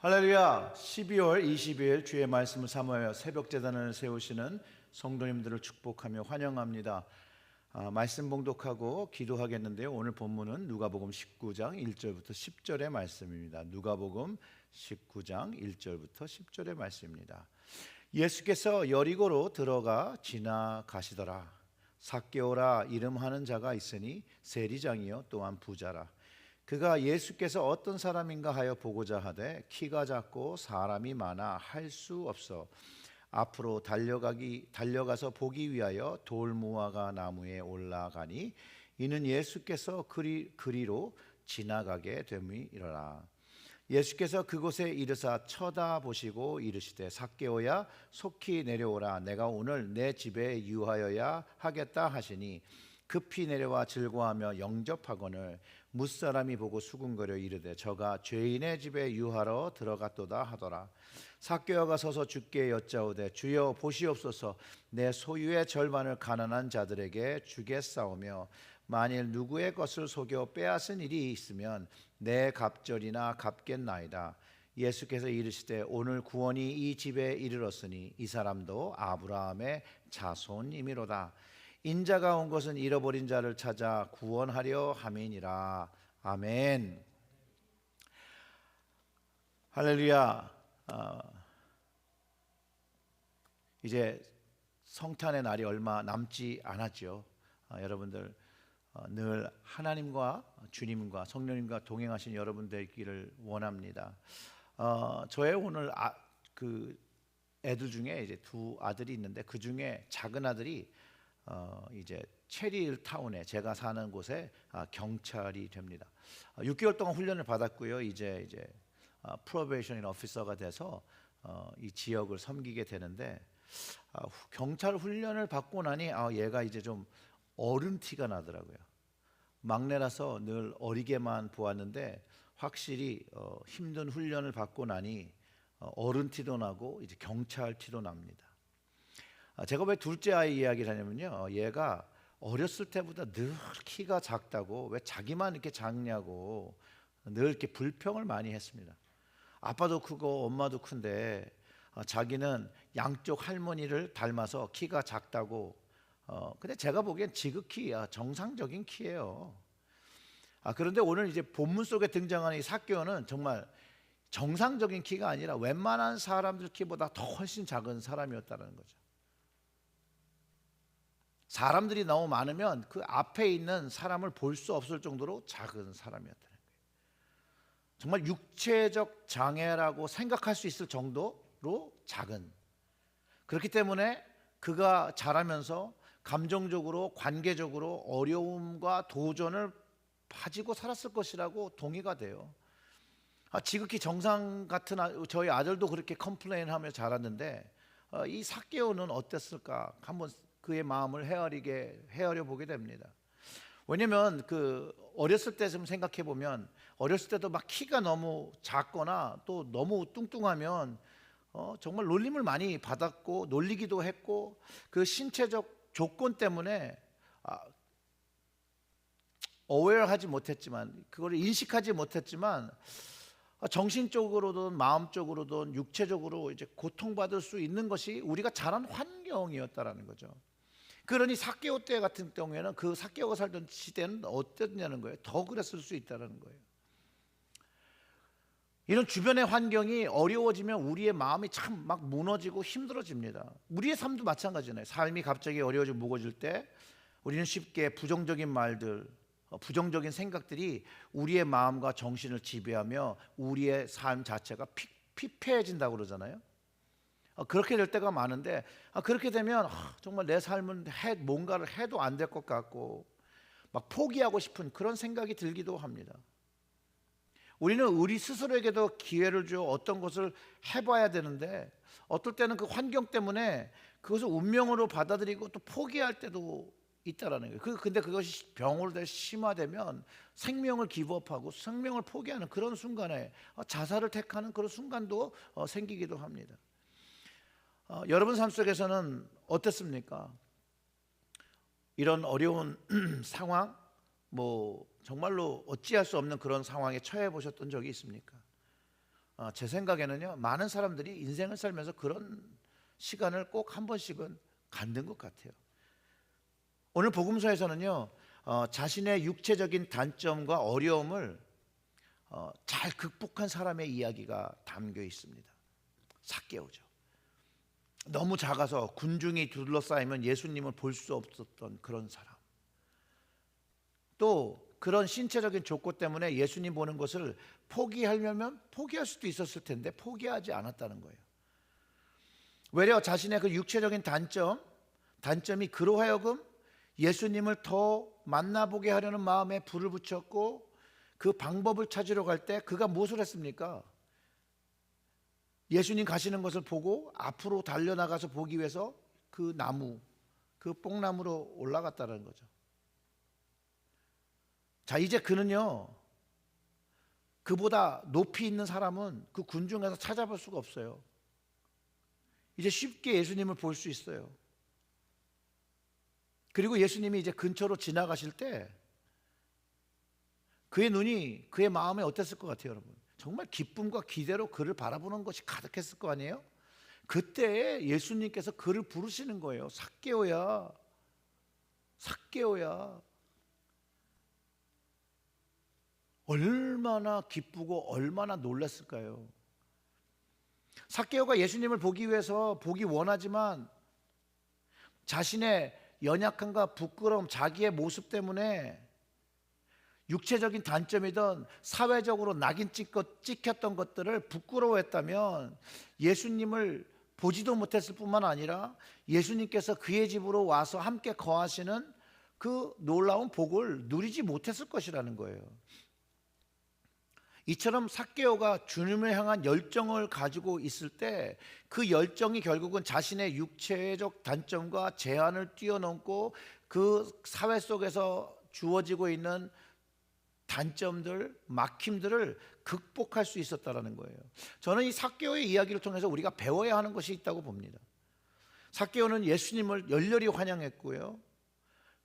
할렐루야. 12월 20일 주의 말씀을 사모하여 새벽 제단을 세우시는 성도님들을 축복하며 환영합니다. 말씀 봉독하고 기도하겠는데요. 오늘 본문은 누가복음 19장 1절부터 10절의 말씀입니다. 누가복음 19장 1절부터 10절의 말씀입니다. 예수께서 여리고로 들어가 지나가시더라. 삭개오라 이름하는 자가 있으니 세리장이요 또한 부자라. 그가 예수께서 어떤 사람인가 하여 보고자 하되 키가 작고 사람이 많아 할 수 없어 앞으로 달려가서 보기 위하여 돌무화과 나무에 올라가니 이는 예수께서 그리로 지나가게 됨이니라. 예수께서 그곳에 이르사 쳐다보시고 이르시되 삭개오야 속히 내려오라. 내가 오늘 내 집에 유하여야 하겠다 하시니 급히 내려와 즐거워하며 영접하거늘 무사람이 보고 수군거려 이르되 저가 죄인의 집에 유하러 들어갔도다 하더라. 삭개오가 서서 주께 여짜오되 주여 보시옵소서 내 소유의 절반을 가난한 자들에게 주겠사오며 만일 누구의 것을 속여 빼앗은 일이 있으면 내 갑절이나 갚겠나이다. 예수께서 이르시되 오늘 구원이 이 집에 이르렀으니 이 사람도 아브라함의 자손이미로다. 인자가 온 것은 잃어버린 자를 찾아 구원하려 함이니라. 아멘. 할렐루야. 이제 성탄의 날이 얼마 남지 않았죠. 여러분들 늘 하나님과 주님과 성령님과 동행하신 여러분 되기를 원합니다. 저의 오늘 그 애들 중에 이제 두 아들이 있는데 그 중에 작은 아들이 이제 체리힐 타운에 제가 사는 곳에 경찰이 됩니다. 6개월 동안 훈련을 받았고요. 이제 프로베이션 오피서가 돼서 이 지역을 섬기게 되는데 경찰 훈련을 받고 나니 얘가 이제 좀 어른 티가 나더라고요. 막내라서 늘 어리게만 보았는데 확실히 힘든 훈련을 받고 나니 어른 티도 나고 이제 경찰 티도 납니다. 제가 왜 둘째 아이 이야기를 하냐면요, 얘가 어렸을 때보다 늘 키가 작다고, 왜 자기만 이렇게 작냐고 늘 이렇게 불평을 많이 했습니다. 아빠도 크고 엄마도 큰데 자기는 양쪽 할머니를 닮아서 키가 작다고. 근데 제가 보기엔 지극히 정상적인 키예요. 그런데 오늘 이제 본문 속에 등장하는 이 삭개오는 정말 정상적인 키가 아니라 웬만한 사람들 키보다 더 훨씬 작은 사람이었다는 거죠. 사람들이 너무 많으면 그 앞에 있는 사람을 볼 수 없을 정도로 작은 사람이었다는 거예요. 정말 육체적 장애라고 생각할 수 있을 정도로 작은. 그렇기 때문에 그가 자라면서 감정적으로 관계적으로 어려움과 도전을 가지고 살았을 것이라고 동의가 돼요. 지극히 정상 같은 저희 아들도 그렇게 컴플레인하며 자랐는데 이 삭개오는 어땠을까? 한번 그의 마음을 헤아려 보게 됩니다. 왜냐면 어렸을 때 좀 생각해 보면 어렸을 때도 막 키가 너무 작거나 또 너무 뚱뚱하면 정말 놀림을 많이 받았고 놀리기도 했고 그 신체적 조건 때문에 어웨어하지 못했지만 그걸 인식하지 못했지만 정신적으로든 마음적으로든 육체적으로 이제 고통받을 수 있는 것이 우리가 자란 환경이었다라는 거죠. 그러니 삭개오 때 같은 경우에는 그 삭개오가 살던 시대는 어땠냐는 거예요. 더 그랬을 수 있다는 거예요. 이런 주변의 환경이 어려워지면 우리의 마음이 참 막 무너지고 힘들어집니다. 우리의 삶도 마찬가지잖아요. 삶이 갑자기 어려워지고 무거워질 때 우리는 쉽게 부정적인 말들, 부정적인 생각들이 우리의 마음과 정신을 지배하며 우리의 삶 자체가 피폐해진다고 그러잖아요. 그렇게 될 때가 많은데 그렇게 되면 정말 내 삶은 뭔가를 해도 안 될 것 같고 막 포기하고 싶은 그런 생각이 들기도 합니다. 우리는 우리 스스로에게도 기회를 줘 어떤 것을 해봐야 되는데 어떨 때는 그 환경 때문에 그것을 운명으로 받아들이고 또 포기할 때도 있다라는 거예요. 근데 그것이 병으로 심화되면 생명을 기브업하고 생명을 포기하는 그런 순간에 자살을 택하는 그런 순간도 생기기도 합니다. 여러분 삶 속에서는 어땠습니까? 이런 어려운 상황, 정말로 어찌할 수 없는 그런 상황에 처해 보셨던 적이 있습니까? 제 생각에는요, 많은 사람들이 인생을 살면서 그런 시간을 꼭 한 번씩은 갖는 것 같아요. 오늘 복음서에서는요, 자신의 육체적인 단점과 어려움을 잘 극복한 사람의 이야기가 담겨 있습니다. 삭개오죠. 너무 작아서 군중이 둘러싸이면 예수님을 볼 수 없었던 그런 사람. 또 그런 신체적인 조건 때문에 예수님 보는 것을 포기하려면 포기할 수도 있었을 텐데 포기하지 않았다는 거예요. 외려 자신의 그 육체적인 단점이 그로 하여금 예수님을 더 만나보게 하려는 마음에 불을 붙였고, 그 방법을 찾으러 갈 때 그가 무엇을 했습니까? 예수님 가시는 것을 보고 앞으로 달려나가서 보기 위해서 그 나무, 그 뽕나무로 올라갔다는 거죠. 자, 이제 그는요, 그보다 높이 있는 사람은 그 군중에서 찾아볼 수가 없어요. 이제 쉽게 예수님을 볼 수 있어요. 그리고 예수님이 이제 근처로 지나가실 때 그의 눈이, 그의 마음이 어땠을 것 같아요, 여러분? 정말 기쁨과 기대로 그를 바라보는 것이 가득했을 거 아니에요? 그때 예수님께서 그를 부르시는 거예요. 삭개오야, 삭개오야. 얼마나 기쁘고 얼마나 놀랐을까요? 삭개오가 예수님을 보기 위해서 보기 원하지만 자신의 연약함과 부끄러움, 자기의 모습 때문에 육체적인 단점이든 사회적으로 낙인 찍혔던 것들을 부끄러워했다면 예수님을 보지도 못했을 뿐만 아니라 예수님께서 그의 집으로 와서 함께 거하시는 그 놀라운 복을 누리지 못했을 것이라는 거예요. 이처럼 삭개오가 주님을 향한 열정을 가지고 있을 때 그 열정이 결국은 자신의 육체적 단점과 제한을 뛰어넘고 그 사회 속에서 주어지고 있는 단점들, 막힘들을 극복할 수 있었다는 거예요. 저는 이 삭개오의 이야기를 통해서 우리가 배워야 하는 것이 있다고 봅니다. 삭개오는 예수님을 열렬히 환영했고요,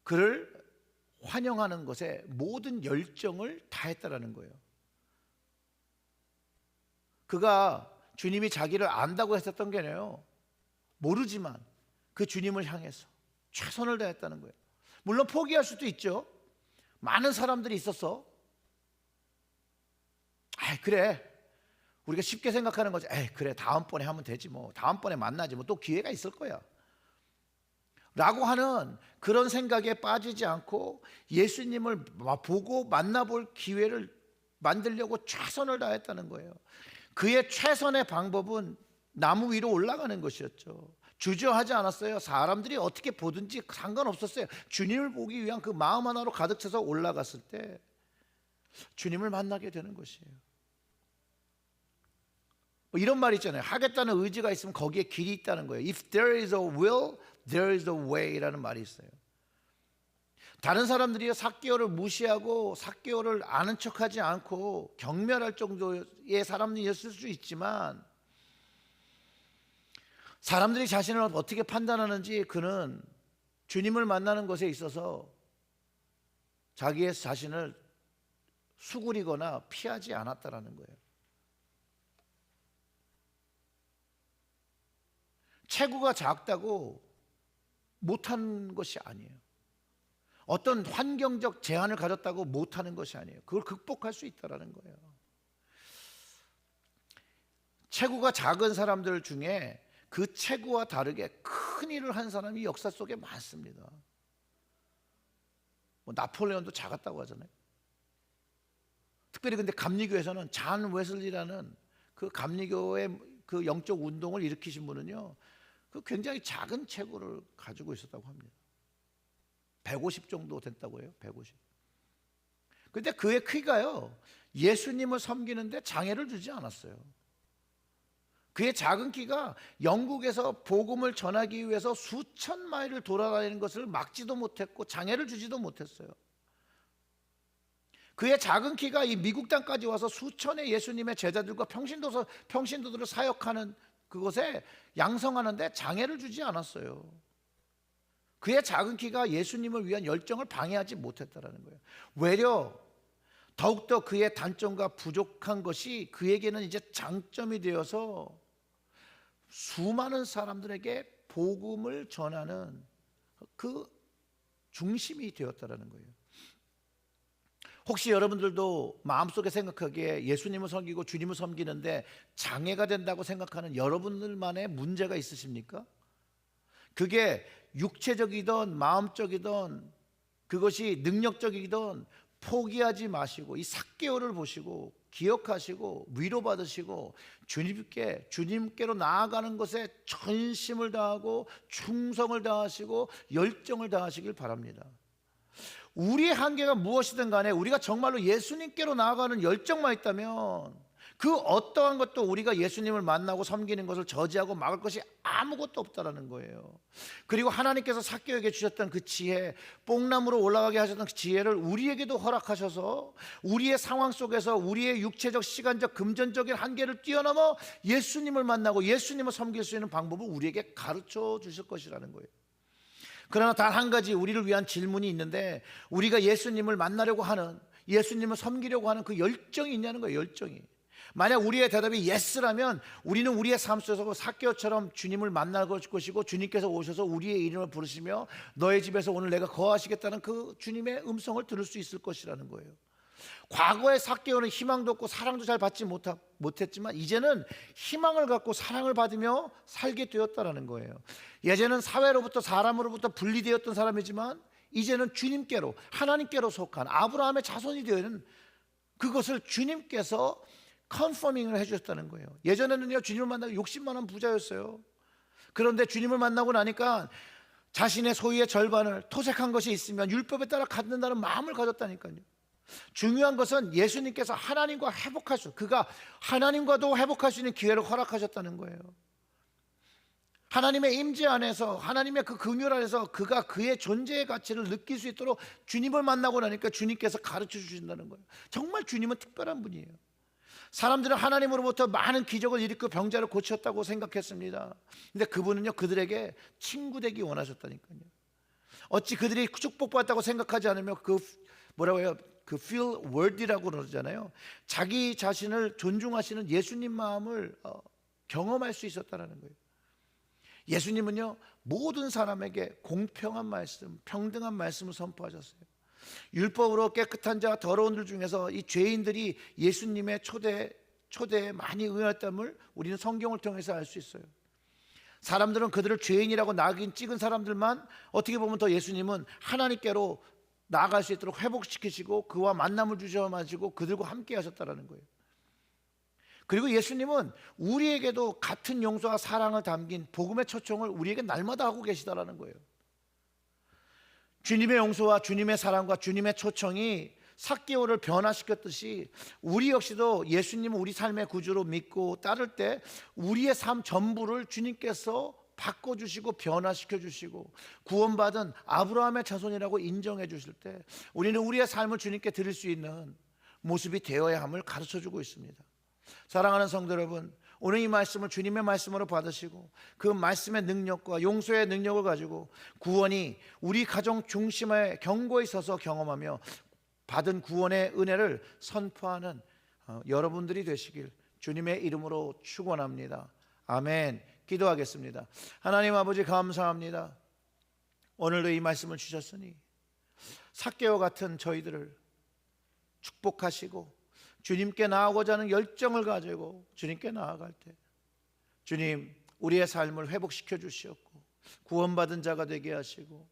그를 환영하는 것에 모든 열정을 다했다는 거예요. 그가 주님이 자기를 안다고 했었던 게 아니에요. 모르지만 그 주님을 향해서 최선을 다했다는 거예요. 물론 포기할 수도 있죠. 많은 사람들이 있어서 그래, 우리가 쉽게 생각하는 거죠. 그래, 다음번에 하면 되지, 뭐 다음번에 만나지, 뭐 또 기회가 있을 거야 라고 하는 그런 생각에 빠지지 않고 예수님을 보고 만나볼 기회를 만들려고 최선을 다했다는 거예요. 그의 최선의 방법은 나무 위로 올라가는 것이었죠. 주저하지 않았어요. 사람들이 어떻게 보든지 상관없었어요. 주님을 보기 위한 그 마음 하나로 가득 차서 올라갔을 때 주님을 만나게 되는 것이에요. 뭐 이런 말 있잖아요. 하겠다는 의지가 있으면 거기에 길이 있다는 거예요. If there is a will, there is a way 라는 말이 있어요. 다른 사람들이 삭개오를 무시하고 삭개오를 아는 척하지 않고 경멸할 정도의 사람이었을 수 있지만, 사람들이 자신을 어떻게 판단하는지 그는 주님을 만나는 것에 있어서 자기의 자신을 수그리거나 피하지 않았다라는 거예요. 체구가 작다고 못한 것이 아니에요. 어떤 환경적 제한을 가졌다고 못하는 것이 아니에요. 그걸 극복할 수 있다는 거예요. 체구가 작은 사람들 중에 그 체구와 다르게 큰 일을 한 사람이 역사 속에 많습니다. 뭐 나폴레온도 작았다고 하잖아요. 특별히 근데 감리교에서는 잔 웨슬리라는 그 감리교의 그 영적 운동을 일으키신 분은요, 그 굉장히 작은 체구를 가지고 있었다고 합니다. 150 정도 됐다고 해요. 150. 근데 그의 크기가요, 예수님을 섬기는데 장애를 주지 않았어요. 그의 작은 키가 영국에서 복음을 전하기 위해서 수천 마일을 돌아다니는 것을 막지도 못했고 장애를 주지도 못했어요. 그의 작은 키가 이 미국 땅까지 와서 수천의 예수님의 제자들과 평신도들을 사역하는 그곳에 양성하는데 장애를 주지 않았어요. 그의 작은 키가 예수님을 위한 열정을 방해하지 못했다는 거예요. 외려 더욱더 그의 단점과 부족한 것이 그에게는 이제 장점이 되어서 수많은 사람들에게 복음을 전하는 그 중심이 되었다라는 거예요. 혹시 여러분들도 마음속에 생각하기에 예수님을 섬기고 주님을 섬기는데 장애가 된다고 생각하는 여러분들만의 문제가 있으십니까? 그게 육체적이든 마음적이든 그것이 능력적이든 포기하지 마시고 이 삭개오를 보시고 기억하시고 위로받으시고 주님께로 나아가는 것에 전심을 다하고 충성을 다하시고 열정을 다하시길 바랍니다. 우리의 한계가 무엇이든 간에 우리가 정말로 예수님께로 나아가는 열정만 있다면 그 어떠한 것도 우리가 예수님을 만나고 섬기는 것을 저지하고 막을 것이 아무것도 없다라는 거예요. 그리고 하나님께서 삭개오에게 주셨던 그 지혜, 뽕나무로 올라가게 하셨던 그 지혜를 우리에게도 허락하셔서 우리의 상황 속에서 우리의 육체적, 시간적, 금전적인 한계를 뛰어넘어 예수님을 만나고 예수님을 섬길 수 있는 방법을 우리에게 가르쳐 주실 것이라는 거예요. 그러나 단 한 가지 우리를 위한 질문이 있는데, 우리가 예수님을 만나려고 하는, 예수님을 섬기려고 하는 그 열정이 있냐는 거예요. 열정이. 만약 우리의 대답이 예스라면 우리는 우리의 삶 속에서 삭개오처럼 주님을 만날 것이고, 주님께서 오셔서 우리의 이름을 부르시며 너의 집에서 오늘 내가 거하시겠다는 그 주님의 음성을 들을 수 있을 것이라는 거예요. 과거의 삭개오는 희망도 없고 사랑도 잘 받지 못했지만 이제는 희망을 갖고 사랑을 받으며 살게 되었다는 거예요. 예전에는 사회로부터, 사람으로부터 분리되었던 사람이지만 이제는 주님께로, 하나님께로 속한 아브라함의 자손이 되는, 그것을 주님께서 컨퍼밍을 해주셨다는 거예요. 예전에는요, 주님을 만나고 욕심만한 부자였어요. 그런데 주님을 만나고 나니까 자신의 소유의 절반을, 토색한 것이 있으면 율법에 따라 갖는다는 마음을 가졌다니까요. 중요한 것은 예수님께서 하나님과 회복할 수, 그가 하나님과도 회복할 수 있는 기회를 허락하셨다는 거예요. 하나님의 임재 안에서, 하나님의 그 긍휼 안에서 그가 그의 존재의 가치를 느낄 수 있도록 주님을 만나고 나니까 주님께서 가르쳐 주신다는 거예요. 정말 주님은 특별한 분이에요. 사람들은 하나님으로부터 많은 기적을 일으켜 병자를 고쳤다고 생각했습니다. 근데 그분은요, 그들에게 친구 되기 원하셨다니까요. 어찌 그들이 축복받았다고 생각하지 않으며 뭐라고 해요? 그 feel worthy라고 그러잖아요. 자기 자신을 존중하시는 예수님 마음을 경험할 수 있었다는 거예요. 예수님은요, 모든 사람에게 공평한 말씀, 평등한 말씀을 선포하셨어요. 율법으로 깨끗한 자와 더러운 들 중에서 이 죄인들이 예수님의 초대에 많이 응했dam을 우리는 성경을 통해서 알 수 있어요. 사람들은 그들을 죄인이라고 낙인 찍은 사람들만, 어떻게 보면 더 예수님은 하나님께로 나아갈 수 있도록 회복시키시고 그와 만남을 주셔가지고 그들과 함께 하셨다는 거예요. 그리고 예수님은 우리에게도 같은 용서와 사랑을 담긴 복음의 초청을 우리에게 날마다 하고 계시다라는 거예요. 주님의 용서와 주님의 사랑과 주님의 초청이 삭개오를 변화시켰듯이 우리 역시도 예수님을 우리 삶의 구주로 믿고 따를 때 우리의 삶 전부를 주님께서 바꿔주시고 변화시켜 주시고 구원받은 아브라함의 자손이라고 인정해 주실 때 우리는 우리의 삶을 주님께 드릴 수 있는 모습이 되어야 함을 가르쳐주고 있습니다. 사랑하는 성도 여러분, 오늘 이 말씀을 주님의 말씀으로 받으시고 그 말씀의 능력과 용서의 능력을 가지고 구원이 우리 가정 중심의 경고에 있어서 경험하며 받은 구원의 은혜를 선포하는 여러분들이 되시길 주님의 이름으로 축원합니다. 아멘. 기도하겠습니다. 하나님 아버지, 감사합니다. 오늘도 이 말씀을 주셨으니 삭개오 같은 저희들을 축복하시고 주님께 나아가고자 하는 열정을 가지고 주님께 나아갈 때 주님, 우리의 삶을 회복시켜 주시옵고 구원받은 자가 되게 하시고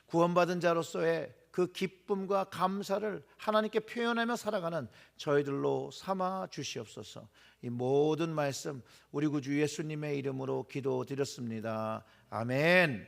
구원받은 자로서의 그 기쁨과 감사를 하나님께 표현하며 살아가는 저희들로 삼아 주시옵소서. 이 모든 말씀 우리 구주 예수님의 이름으로 기도드렸습니다. 아멘.